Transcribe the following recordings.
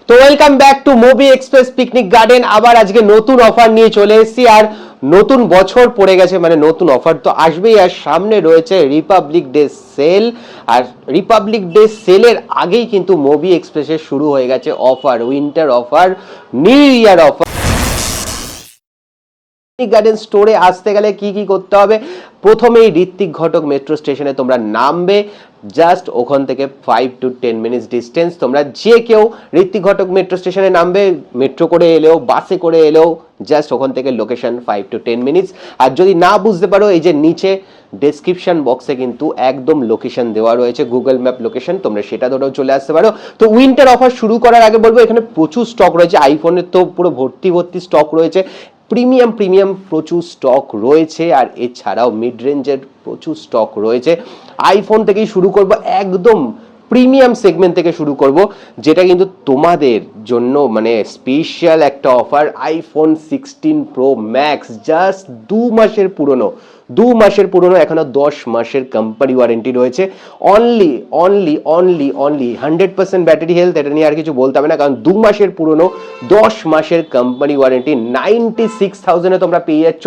তো welcome back to movie express picnic garden. আবার আজকে নতুন অফার নিয়ে চলে এসেছি। আর নতুন বছর পড়ে গেছে, মানে নতুন অফার তো আসবেই। আর সামনে রয়েছে রিপাবলিক ডে সেল। আর রিপাবলিক ডে সেলের আগেই কিন্তু মুভি এক্সপ্রেসের শুরু হয়ে গেছে offer, winter offer, new year offer. Garden স্টোরে আসতে গেলে কি কি করতে হবে? প্রথমেই ঋত্বিক ঘটক মেট্রো স্টেশনে তোমরা নামবে। জাস্ট ওখান থেকে 5 to 10 মিনিটস ডিস্টেন্স। তোমরা যে কেউ ঋত্বিক ঘটক মেট্রো স্টেশনে নামবে, মেট্রো করে এলেও বাসে করে এলেও জাস্ট ওখান থেকে লোকেশন 5 to 10 মিনিটস। আর যদি না বুঝতে পারো, এই যে নিচে ডেসক্রিপশন বক্সে কিন্তু একদম লোকেশন দেওয়া রয়েছে, গুগল ম্যাপ লোকেশন, তোমরা সেটা ধরেও চলে আসতে পারো। তো উইন্টার অফার শুরু করার আগে বলবো, এখানে প্রচুর স্টক রয়েছে। আইফোনের তো পুরো ভর্তি স্টক রয়েছে, প্রিমিয়াম প্রচুর স্টক রয়েছে। আর এছাড়াও মিড রেঞ্জের প্রচুর স্টক রয়েছে। আইফোন থেকেই শুরু করব, একদম প্রিমিয়াম সেগমেন্ট থেকে শুরু করব, যেটা কিন্তু তোমাদের জন্য মানে স্পেশাল একটা offer. IPhone 16 pro max, just 2 মাসের পুরনো, এখনো 10 মাসের কোম্পানি ওয়ারেন্টি রয়েছে। অনলি 100% ব্যাটারি হেলথ, এটা নিয়ে আর কিছু বলতে হবে না, কারণ 2 মাসের পুরনো, 10 মাসের কোম্পানি ওয়ারেন্টি। 96,000 তোমরা পেয়ে যাচ্ছ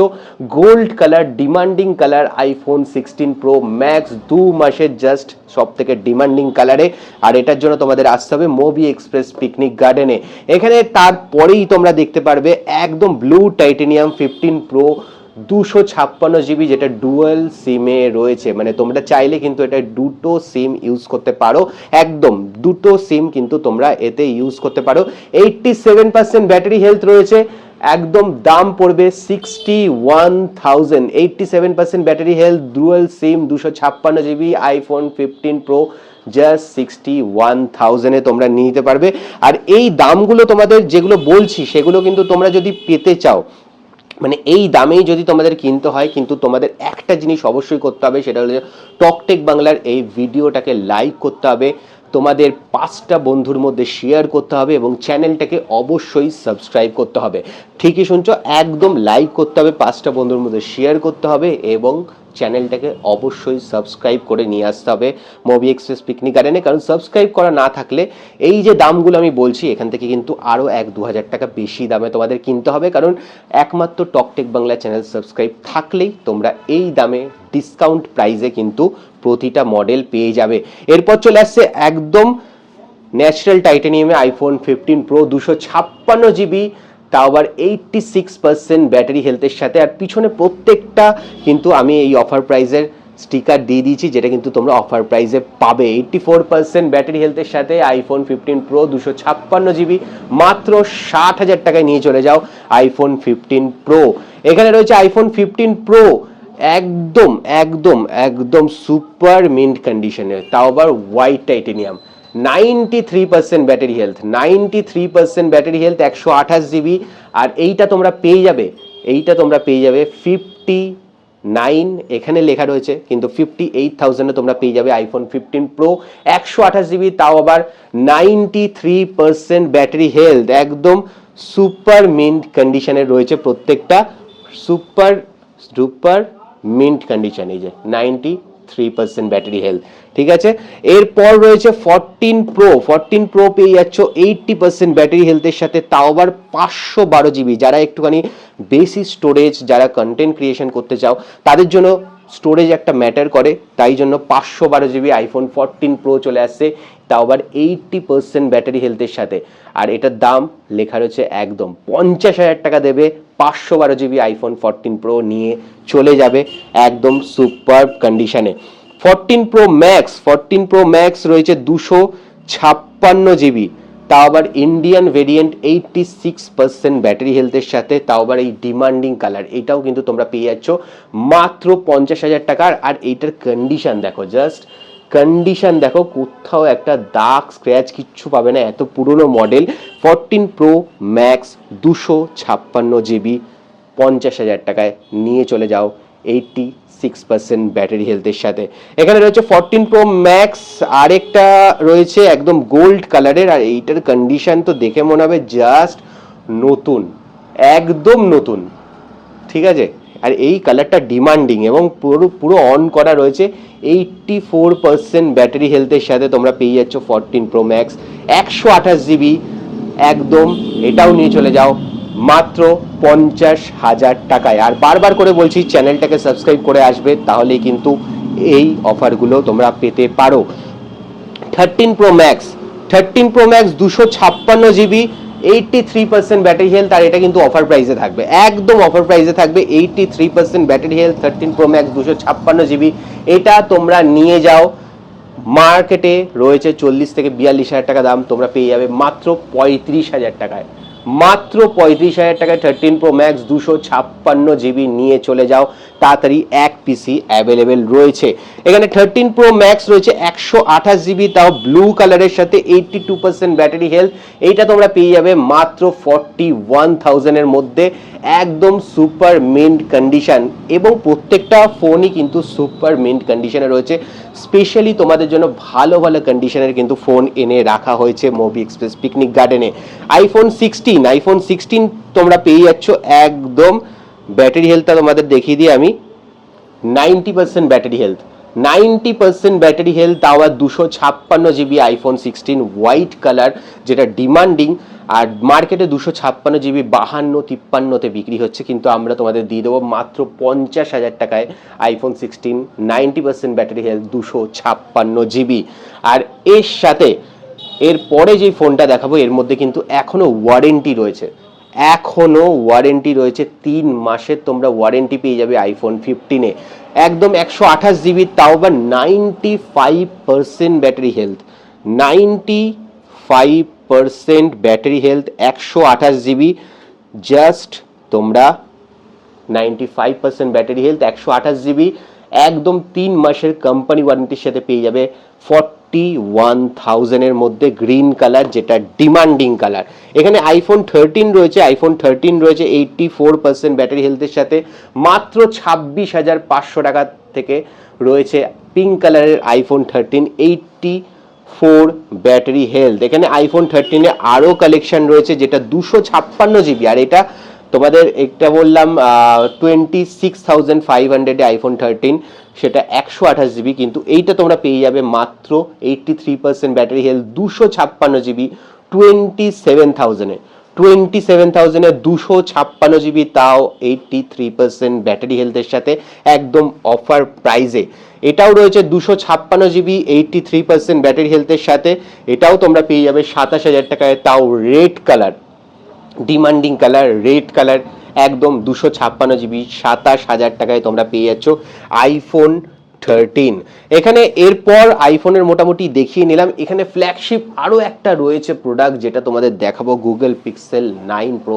gold colour, demanding colour iPhone 16 pro max, 2 মাসের জাস্ট সব থেকে ডিমান্ডিং কালারে। আর এটার জন্য তোমাদের আসতে হবে মুভি এক্সপ্রেস পিকনিক গার্ডেনে। এখানে তারপরেই তোমরা দেখতে পারবে একদম ব্লু টাইটেনিয়াম 15 প্রো 256 জিবি, যেটা ডুয়াল সিমে রয়েছে। মানে তোমরা চাইলে কিন্তু এটা দুটো সিম ইউজ করতে পারো, একদম দুটো সিম কিন্তু তোমরা এতে ইউজ করতে পারো। 87% ব্যাটারি হেলথ রয়েছে, একদম দাম পড়বে 61,000। 87% battery health, dual SIM, 256 GB iPhone 15 pro, just 61,000 এ তোমরা নিতে পারবে। আর এই দামগুলো তোমাদের যেগুলো বলছি, সেগুলো কিন্তু তোমরা যদি পেতে চাও, মানে এই দামেই যদি তোমাদের কিনতে হয়, কিন্তু তোমাদের একটা জিনিস অবশ্যই করতে হবে, সেটা হলো টকটেক বাংলার এই ভিডিওটাকে লাইক করতে হবে, তোমাদের 5টা বন্ধুর মধ্যে শেয়ার করতে হবে এবং চ্যানেলটাকে অবশ্যই সাবস্ক্রাইব করতে হবে। ঠিকই শুনছো, একদম লাইক করতে হবে, 5টা বন্ধুর মধ্যে শেয়ার করতে হবে এবং চ্যানেলটাকে অবশ্যই সাবস্ক্রাইব করে নিয়ে আসতে হবে মুভি এক্সপ্রেস পিকনিক গার্ডেনে। কারণ সাবস্ক্রাইব করা না থাকলে এই যে দামগুলো আমি বলছি, এখান থেকে কিন্তু আরও 1-2 হাজার টাকা বেশি দামে তোমাদের কিনতে হবে। কারণ একমাত্র টকটেক বাংলা চ্যানেল সাবস্ক্রাইব থাকলেই তোমরা এই দামে ডিসকাউন্ট প্রাইসে কিন্তু প্রতিটা মডেল পেয়ে যাবে। এরপর চলে আসছে একদম ন্যাচারাল টাইটানিয়ামে আইফোন 15 প্রো 256 জিবি, তাও আবার 86% ব্যাটারি হেলথের সাথে। আর পিছনে প্রত্যেকটা কিন্তু আমি এই অফার প্রাইসের স্টিকার দিয়ে দিয়েছি, যেটা কিন্তু তোমরা অফার প্রাইসে পাবে। 84% ব্যাটারি হেলথের সাথে আইফোন 15 প্রো 256 জিবি, মাত্র 60,000 টাকায় নিয়ে চলে যাও আইফোন 15 প্রো। এখানে রয়েছে আইফোন 15 প্রো একদম সুপার মিন্ট কন্ডিশনে, তাও আবার white titanium, 93% battery health, 93% battery health, 128 GB. আর এইটা তোমরা পেয়ে যাবে 59, এখানে লেখা রয়েছে কিন্তু 58,000 তোমরা পেয়ে যাবে আইফোন 15 প্রো 128 জিবি, তাও আবার 93% ব্যাটারি হেলথ, একদম সুপার মিন্ট কন্ডিশনে রয়েছে প্রত্যেকটা, সুপার মিন্ট কন্ডিশন। এই যে 93% ব্যাটারি হেলথ, ঠিক আছে। এরপর রয়েছে 14 প্রো পেয়ে যাচ্ছ 80% ব্যাটারি হেলথের সাথে, তাও আবার 512 জিবি। যারা একটুখানি বেশি স্টোরেজ, যারা কন্টেন্ট ক্রিয়েশন করতে চাও, তাদের জন্য স্টোরেজ একটা ম্যাটার করে, তাই জন্য 512 জিবি আইফোন 14 প্রো চলে আসছে, তাও আবার 80% ব্যাটারি হেলথের সাথে। আর এটার দাম লেখা রয়েছে একদম 50,000 টাকা দেবে, 512 জিবি আইফোন 14 প্রো নিয়ে চলে যাবে একদম সুপার কন্ডিশনে। 14 প্রো ম্যাক্স রয়েছে 256 জিবি, তাও আবার ইন্ডিয়ান ভেরিয়েন্ট, 86% ব্যাটারি হেলথের সাথে, তাও আবার এই ডিমান্ডিং কালার। এটাও কিন্তু তোমরা পেয়ে যাচ্ছ মাত্র 50,000 টাকার। আর এইটার কন্ডিশন দেখো, জাস্ট কন্ডিশন দেখো, কোথাও একটা দাগ স্ক্র্যাচ কিচ্ছু পাবে না, এত পুরনো মডেল। 14 প্রো ম্যাক্স 256 জিবি, 50,000 টাকায় নিয়ে চলে যাও 86% ব্যাটারি হেলথের সাথে। এখানে রয়েছে 14 প্রো ম্যাক্স, আরেকটা রয়েছে একদম গোল্ড কালারের। আর এইটার কন্ডিশন তো দেখে মনে হবে জাস্ট নতুন, একদম নতুন, ঠিক আছে। আর এই কালারটা ডিমান্ডিং এবং পুরো অন করা রয়েছে। 84% ব্যাটারি হেলথের সাথে তোমরা পেয়ে যাচ্ছ 14 প্রো ম্যাক্স, 128 জিবি, একদম এটাও নিয়ে চলে যাও মাত্র 50,000 টাকায়। আর বারবার করে বলছি চ্যানেলটাকে সাবস্ক্রাইব করে আসবে, তাহলেই কিন্তু এই অফারগুলো তোমরা পেতে পারো। 13 Pro Max 256 GB, 83% battery health, আর এটা কিন্তু অফার প্রাইসে থাকবে, একদম অফার প্রাইসে থাকবে। 83% battery health, 13 Pro Max 256 GB, এটা তোমরা নিয়ে যাও। মার্কেটে রয়েছে 40 থেকে 42,000 টাকা দাম, তোমরা পেয়ে যাবে মাত্র 35,000 টাকায়। মাত্র 35,000 টাকায় 13 Pro Max 256 GB নিয়ে চলে যাও তাড়াতাড়ি, এক পিসি অ্যাভেলেবেল রয়েছে। এখানে 13 Pro Max রয়েছে 128 GB, তাও ব্লু কালারের সাথে, 82% ব্যাটারি হেলথ, এইটা তোমরা পেয়ে যাবে মাত্র 41,000 এর মধ্যে, একদম সুপার মিন্ট কন্ডিশন, এবং প্রত্যেকটা ফোনই কিন্তু সুপার মিন্ট কন্ডিশনে রয়েছে। স্পেশালি তোমাদের জন্য ভালো ভালো কন্ডিশনের কিন্তু ফোন এনে রাখা হয়েছে মুভি এক্সপ্রেস পিকনিক গার্ডেনে। আইফোন 16 তোমরা পেয়ে যাচ্ছ একদম, ব্যাটারি হেলথটা তোমাদের দেখিয়ে দিই আমি, 90% ব্যাটারি হেলথ, 90% ব্যাটারি হেলথ, তাও আর 256 GB আইফোন 16 হোয়াইট কালার, যেটা ডিমান্ডিং। আর মার্কেটে 256 GB 52-53-তে বিক্রি হচ্ছে, কিন্তু আমরা তোমাদের দিয়ে দেবো মাত্র 50,000 টাকায় আইফোন 16 90% ব্যাটারি হেলথ 256 GB। আর এর সাথে এর পরে যে ফোনটা দেখাবো, এর মধ্যে কিন্তু এখনো ওয়ারেন্টি রয়েছে, এখনো ওয়ারেন্টি রয়েছে 3 মাসের তোমরা ওয়ারেন্টি পেয়ে যাবে আইফোন 15-এ, একদম 128 GB, তাও বা 95% battery health, 95% battery health, 128 GB, just তোমরা 95% ব্যাটারি হেলথ, 128 GB, একদম 3 মাসের কোম্পানি ওয়ারেন্টির সাথে পেয়ে যাবে 41,000 এর মধ্যে, গ্রিন কালার, যেটা ডিমান্ডিং কালার। এখানে আইফোন 13 রয়েছে, আইফোন 13 রয়েছে 84% ব্যাটারি হেলথের সাথে, মাত্র 26,500 টাকা থেকে রয়েছে পিঙ্ক কালারের আইফোন 13 84 ব্যাটারি হেলথ। এখানে আইফোন 13-এ আরও কালেকশন রয়েছে, যেটা 256 GB, আর এটা তোমাদের একটা বললাম 26,500-এ আইফোন 13, সেটা 128 GB, কিন্তু এইটা তোমরা পেয়ে যাবে মাত্র 83% ব্যাটারি হেলথ 256 GB 27,000-এ, 27,000-এ 256 GB, তাও 83% ব্যাটারি হেলথের সাথে, একদম অফার প্রাইজে। এটাও রয়েছে 256 GB 83% ব্যাটারি হেলথের সাথে, এটাও তোমরা পেয়ে যাবে 27,000 টাকায়, তাও red colour, demanding colour, red colour, একদম 256 GB 27,000 টাকায় তোমরা পেয়ে যাচ্ছ আইফোন 13। এখানে এরপর আইফোনের মোটামুটি দেখিয়ে নিলাম। এখানে ফ্ল্যাগশিপ আরও একটা রয়েছে প্রোডাক্ট, যেটা তোমাদের দেখাবো, গুগল পিক্সেল 9 Pro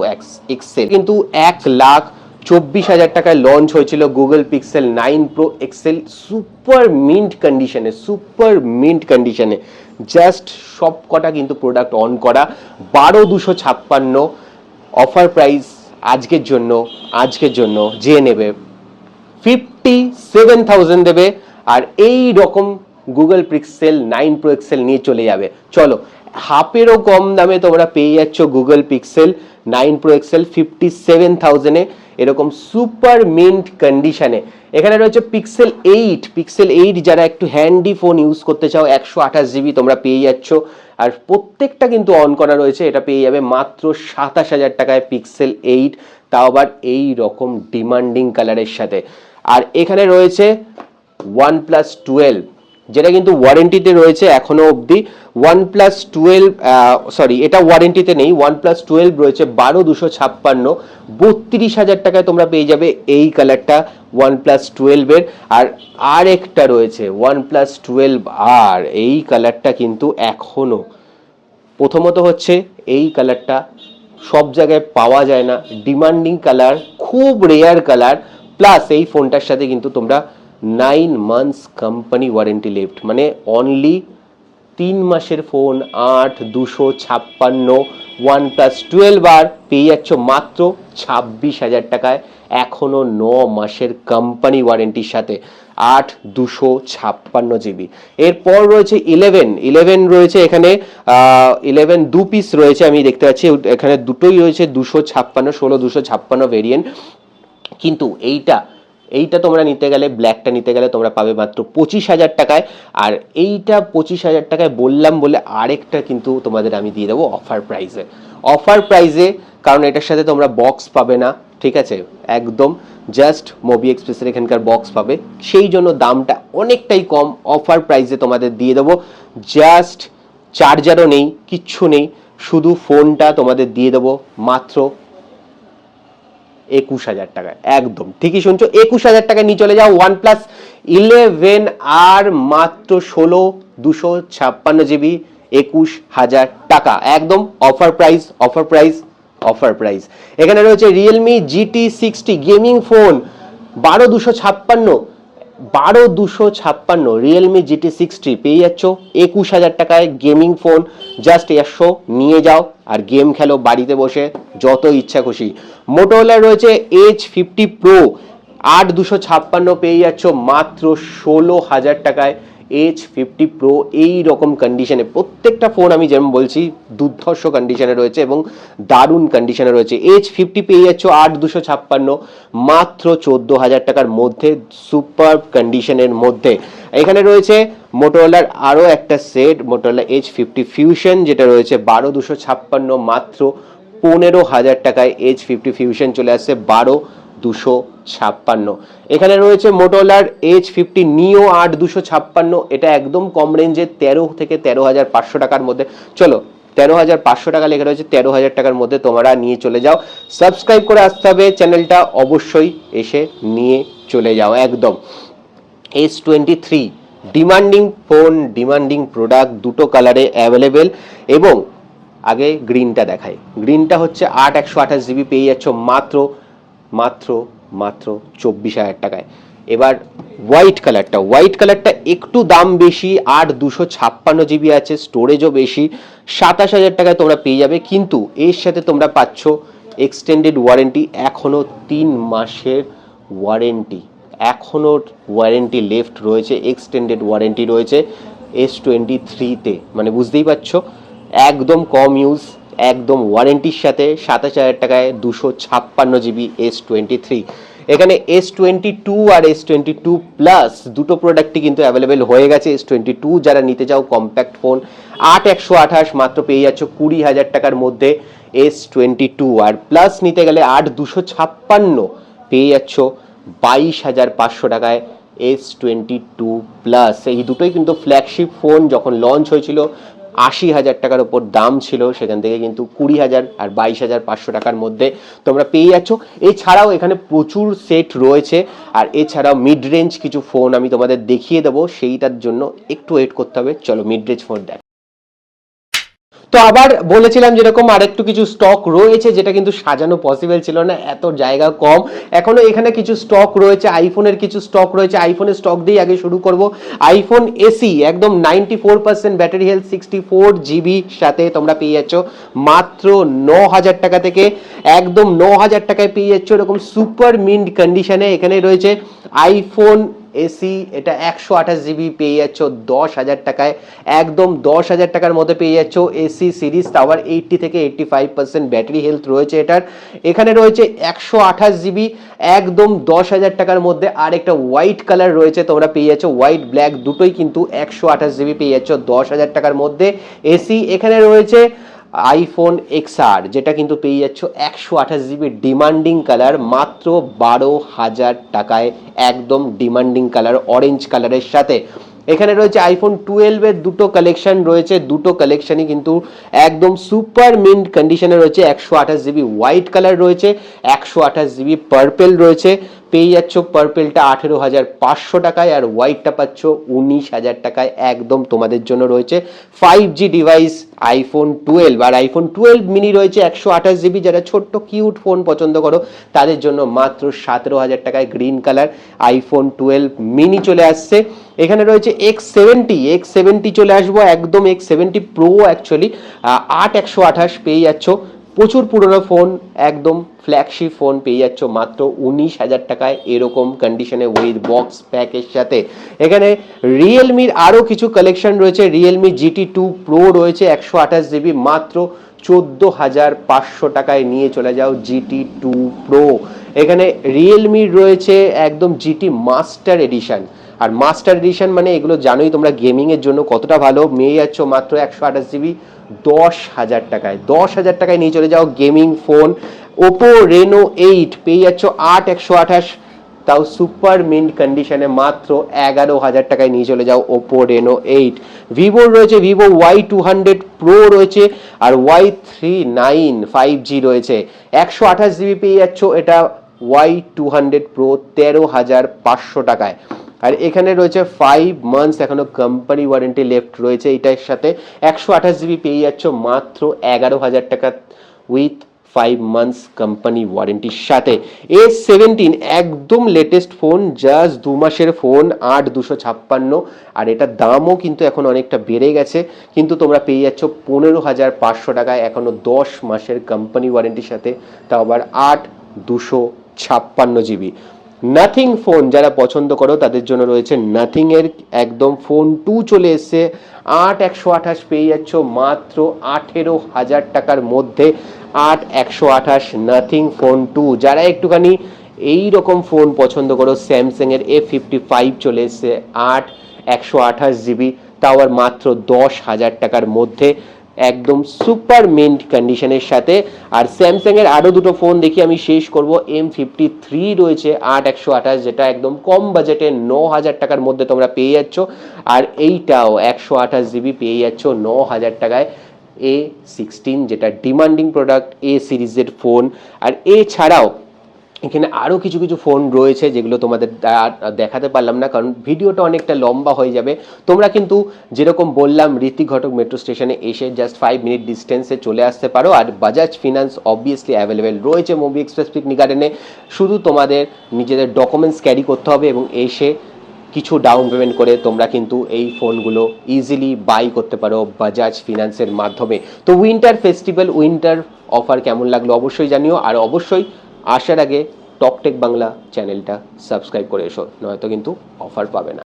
XL, কিন্তু 1,24,000 টাকায় লঞ্চ হয়েছিল Google pixel 9 Pro XL, super mint কন্ডিশনে, সুপার মিন্ট কন্ডিশনে, জাস্ট সব কটা কিন্তু প্রোডাক্ট অন করা, 12,256 অফার প্রাইস আজকের জন্য যে নেবে 57,000 দেবে, আর এই রকম গুগল পিক্সেল 9 Pro XL নিয়ে চলে যাবে। চলো, হাফেরও কম দামে তোমরা পেয়ে যাচ্ছ গুগল পিক্সেল 9 Pro XL 57,000-এ, এরকম সুপার মিন্ট কন্ডিশনে। এখানে রয়েছে পিক্সেল 8, যারা একটু হ্যান্ডি ফোন ইউজ করতে চাও, 128 GB তোমরা পেয়ে যাচ্ছ, আর প্রত্যেকটা কিন্তু অন করা রয়েছে, এটা পেয়ে যাবে মাত্র 27,000 টাকায় পিক্সেল 8, তাও আবার এই রকম ডিমান্ডিং কালারের সাথে। আর এখানে রয়েছে OnePlus 12, যেটা কিন্তু ওয়ারেন্টিতে রয়েছে এখনো অবধি। OnePlus 12, সরি, এটা ওয়ারেন্টিতে নেই, OnePlus 12 রয়েছে 12,256, 32,000 টাকায় তোমরা পেয়ে যাবে এই কালারটা OnePlus 12-এর। আর একটা রয়েছে OnePlus 12R, এই কালারটা কিন্তু এখনো, প্রথমত হচ্ছে এই কালারটা সব জায়গায় পাওয়া যায় না, ডিমান্ডিং কালার, খুব রেয়ার কালার, প্লাস এই ফোনটার সাথে কিন্তু তোমরা 9 মান্থস কোম্পানি ওয়ারেন্টি লেফট, মানে অনলি 3 মাসের ফোন 8,256 OnePlus 12R পেয়ে যাচ্ছ মাত্র 26,000 টাকায়, এখনো 9 মাসের কোম্পানি ওয়ারেন্টির সাথে, 8,256 GB। এরপর রয়েছে 11 রয়েছে, এখানে 11 দু পিস রয়েছে, আমি দেখতে পাচ্ছি এখানে দুটোই রয়েছে 256, 16 256 ভেরিয়েন্ট, কিন্তু এইটা এইটা তোমরা নিতে গেলে, ব্ল্যাকটা নিতে গেলে তোমরা পাবে মাত্র 25,000 টাকায়। আর এইটা 25,000 টাকায় বললাম বলে আরেকটা কিন্তু তোমাদের আমি দিয়ে দেবো অফার প্রাইসে। অফার প্রাইসে, কারণ এটার সাথে তোমরা বক্স পাবে না, ঠিক আছে, একদম জাস্ট মোবি এক্সপ্রেসের এখানকার বক্স পাবে, সেই জন্য দামটা অনেকটাই কম। অফার প্রাইসে তোমাদের দিয়ে দেবো, জাস্ট চার্জারও নেই, কিচ্ছু নেই, শুধু ফোনটা তোমাদের দিয়ে দেবো মাত্র 21,000 টাকায়। একদম ঠিকই শুনছো, 21,000 টাকায় নিয়ে চলে যাও OnePlus 11 আর মাত্র 16,256 GB, 21,000 টাকা, একদম offer price, offer price, offer price. এখানে রয়েছে Realme GT60 gaming phone 12,256 Realme GT60 পেয়ে যাচ্ছ 21,000 টাকায় গেমিং ফোন। জাস্ট এসো, নিয়ে যাও আর গেম খেলো বাড়িতে বসে যত ইচ্ছা খুশি। Motorola রয়েছে H50 Pro 8,256 পেয়ে যাচ্ছ মাত্র 16,000 টাকায় H50 Pro। এই রকম কন্ডিশনে প্রত্যেকটা ফোন আমি যেমন বলছি দুর্ধর্ষ কন্ডিশনে রয়েছে এবং দারুণ কন্ডিশনে রয়েছে। H50 পেয়ে যাচ্ছ 8,256 মাত্র 14,000 টাকার মধ্যে, সুপার কন্ডিশনের মধ্যে। এখানে রয়েছে মোটোরোলার আরও একটা সেট, মোটোরোলা H50 Fusion, যেটা রয়েছে 12,256 মাত্র 15,000 টাকায় H50 Fusion চলে আসছে 12,256। এখানে রয়েছে মোটোরোলার H50 Neo 8,256, এটা একদম কম রেঞ্জে 13 থেকে 13,500 টাকার মধ্যে। চলো 13,500 টাকা লেখা রয়েছে, 13,000 টাকার মধ্যে তোমরা নিয়ে চলে যাও। সাবস্ক্রাইব করে আসতে হবে চ্যানেলটা, অবশ্যই এসে নিয়ে চলে যাও একদম। S23 demanding phone, demanding product, দুটো কালারে অ্যাভেলেবেল। এবং আগে গ্রিনটা দেখাই, গ্রিনটা হচ্ছে 8/128 GB পেয়ে যাচ্ছ মাত্র মাত্র মাত্র 24,000 টাকায়। এবার হোয়াইট কালারটা একটু দাম বেশি, 8/256 GB আছে, স্টোরেজও বেশি, 27,000 টাকায় তোমরা পেয়ে যাবে। কিন্তু এর সাথে তোমরা পাচ্ছ এক্সটেন্ডেড ওয়ারেন্টি, এখনো 3 মাসের ওয়ারেন্টি, এখনো ওয়ারেন্টি লেফট রয়েছে, এক্সটেন্ডেড ওয়ারেন্টি রয়েছে S23-তে। মানে বুঝতেই পারছো, একদম কম ইউজ, একদম ওয়ারেন্টির সাথে 27,000 টাকায় 256 GB S23। এখানে S22 আর S22 প্লাস দুটো প্রোডাক্টই কিন্তু অ্যাভেলেবেল হয়ে গেছে। S22 যারা নিতে চাও কম্প্যাক্ট ফোন 8/128 মাত্র পেয়ে যাচ্ছ 20,000 টাকার মধ্যে S22, আর প্লাস নিতে গেলে 8/256 পেয়ে যাচ্ছ 22,500 টাকায় S22 প্লাস। এই দুটোই কিন্তু ফ্ল্যাগশিপ ফোন, যখন লঞ্চ হয়েছিল 80,000 টাকার উপর দাম ছিল, সেখান থেকে কিন্তু 20,000 আর 22,500 টাকার মধ্যে তোমরা পেয়ে যাচ্ছ। এছাড়াও এখানে প্রচুর সেট রয়েছে, আর এছাড়াও মিড রেঞ্জ কিছু ফোন আমি তোমাদের দেখিয়ে দেবো, সেইটার জন্য একটু ওয়েট করতে হবে। চলো মিড রেঞ্জ ফোন দেখ। তো আবার বলেছিলাম যেরকম আরেকটু কিছু স্টক রয়েছে, যেটা কিন্তু সাজানো পসিবল ছিল না, এত জায়গা কম। এখনো এখানে কিছু স্টক রয়েছে, আইফোনের কিছু স্টক রয়েছে। আইফোনের স্টক দিয়ে আগে শুরু করব। আইফোন এসি একদম 94% ব্যাটারি হেলথ, 64 GB সাথে তোমরা পেয়ে যাচ্ছ মাত্র 9,000 টাকা থেকে, একদম 9,000 টাকায় পেয়ে যাচ্ছ এরকম সুপার মিন্ট কন্ডিশনে। এখানে রয়েছে আইফোন এসি, এটা 128 GB পেয়ে যাচ্ছ 10,000 টাকায়, একদম 10,000 টাকার মধ্যে পেয়ে যাচ্ছ এসি সিরিজ টাওয়ার। 80 থেকে 85% ব্যাটারি হেলথ রয়েছে এটার। এখানে রয়েছে 128 GB একদম 10,000 টাকার মধ্যে। আর একটা হোয়াইট কালার রয়েছে, তোমরা পেয়ে যাচ্ছ হোয়াইট ব্ল্যাক দুটোই কিন্তু 128 GB পেয়ে যাচ্ছ 10,000 টাকার মধ্যে এসি। এখানে রয়েছে আইফোন XR, যেটা কিন্তু পেয়ে যাচ্ছ 128 GB ডিমান্ডিং কালার মাত্র 12,000 টাকায়, একদম ডিমান্ডিং কালার অরেঞ্জ কালারের সাথে। এখানে রয়েছে আইফোন 12 এর দুটো কালেকশন রয়েছে, দুটো কালেকশনই কিন্তু একদম সুপার মিন্ট কন্ডিশনে রয়েছে। 128 GB হোয়াইট কালার রয়েছে, 128 GB পার্পেল রয়েছে। পেয়ে যাচ্ছ পার্পেলটা 18,500 টাকায় আর হোয়াইটটা পাচ্ছ 19,000 টাকায়, একদম তোমাদের জন্য রয়েছে। 5G ডিভাইস আইফোন 12 আর আইফোন 12 মিনি রয়েছে 128 GB। যারা ছোট্ট কিউট ফোন পছন্দ করো তাদের জন্য মাত্র 17,000 টাকায় গ্রিন কালার আইফোন 12 মিনি চলে আসছে। এখানে রয়েছে X70 চলে আসবো, একদম X70 Pro অ্যাকচুয়ালি 8/128 পেয়ে যাচ্ছ। প্রচুর পুরনো ফোন, একদম ফ্ল্যাগশিপ ফোন পেয়ে যাচ্ছ মাত্র 19,000 টাকায় এরকম কন্ডিশনে উইথ বক্স প্যাকের সাথে। এখানে রিয়েলমির আরও কিছু কালেকশন রয়েছে। রিয়েলমি GT2 Pro রয়েছে 128 GB মাত্র 14,500 টাকায় নিয়ে চলে যাও GT2 Pro। এখানে রিয়েলমির রয়েছে একদম জিটি মাস্টার এডিশন, আর মাস্টার এডিশন মানে এগুলো জানোই তোমরা গেমিংয়ের জন্য কতটা ভালো। মেয়ে যাচ্ছ মাত্র 128 GB 10,000 টাকায়, 10,000 টাকায় নিয়ে চলে যাও গেমিং ফোন। ওপো রেনো 8 পেয়ে যাচ্ছ 8/128, তাও সুপার মিন্ট কন্ডিশনে মাত্র 11,000 টাকায় নিয়ে চলে যাও ওপো রেনো 8। ভিভোর রয়েছে ভিভো Y200 প্রো রয়েছে, আর Y39 5G রয়েছে, 128 GB পেয়ে যাচ্ছ এটা Y200 প্রো 13,500 টাকায়। আর এখানে রয়েছে 5 মান্থস এখনো কোম্পানি ওয়ারেন্টি লেফট রয়েছে এটার সাথে, 128 GB পেয়ে যাচ্ছ মাত্র 11,000 টাকা উইথ 5 মান্থস কোম্পানি ওয়ারেন্টির সাথে। A17 একদম লেটেস্ট ফোন, জাস্ট 2 মাসের ফোন, 8,256, আর এটার দামও কিন্তু এখন অনেকটা বেড়ে গেছে, কিন্তু তোমরা পেয়ে যাচ্ছ 15,500 টাকায় এখনো 10 মাসের কোম্পানি ওয়ারেন্টির সাথে, তাও আবার 8,256 GB। নাথিং ফোন যারা পছন্দ করো তাদের জন্য রয়েছে নাথিং এর একদম ফোন 2 চলে এসছে, 8/128 পেয়ে যাচ্ছ মাত্র 18,000 টাকার মধ্যে, 8/128 নাথিং ফোন 2। যারা একটুখানি এই রকম ফোন পছন্দ করো, স্যামসাং এর A55 চলে এসছে 8/128 GB, তাও আর মাত্র 10,000 টাকার মধ্যে, একদম সুপার মিন্ট কন্ডিশনের সাথে। আর স্যামসাং এর আরো দুটো ফোন দেখি আমি শেষ করব। M53 রয়েছে 8/128, যেটা একদম কম বাজেটে 9,000 টাকার মধ্যে তোমরা পেয়ে যাচ্ছ, আর এইটাও 128 GB পেয়ে যাচ্ছ 9,000 টাকায়। A16 যেটা ডিমান্ডিং প্রোডাক্ট, A সিরিজের ফোন। আর এছাড়াও এখানে আরও কিছু কিছু ফোন রয়েছে যেগুলো তোমাদের দেখাতে পারলাম না, কারণ ভিডিওটা অনেকটা লম্বা হয়ে যাবে। তোমরা কিন্তু যেরকম বললাম ঋত্বিক ঘটক মেট্রো স্টেশনে এসে জাস্ট 5 মিনিট ডিস্টেন্সে চলে আসতে পারো, আর বাজাজ ফিনান্স অবভিয়াসলি অ্যাভেলেবেল রয়েছে মুভি এক্সপ্রেস পিকনিক গার্ডেনে। শুধু তোমাদের নিজেদের ডকুমেন্টস ক্যারি করতে হবে এবং এসে কিছু ডাউন পেমেন্ট করে তোমরা কিন্তু এই ফোনগুলো ইজিলি বাই করতে পারো বাজাজ ফিনান্সের মাধ্যমে। তো উইন্টার ফেস্টিভ্যাল উইন্টার অফার কেমন লাগলো অবশ্যই জানিও, আর অবশ্যই আসার আগে টকটেক বাংলা চ্যানেলটা সাবস্ক্রাইব করে এসো, নয়তো কিন্তু অফার পাবে না।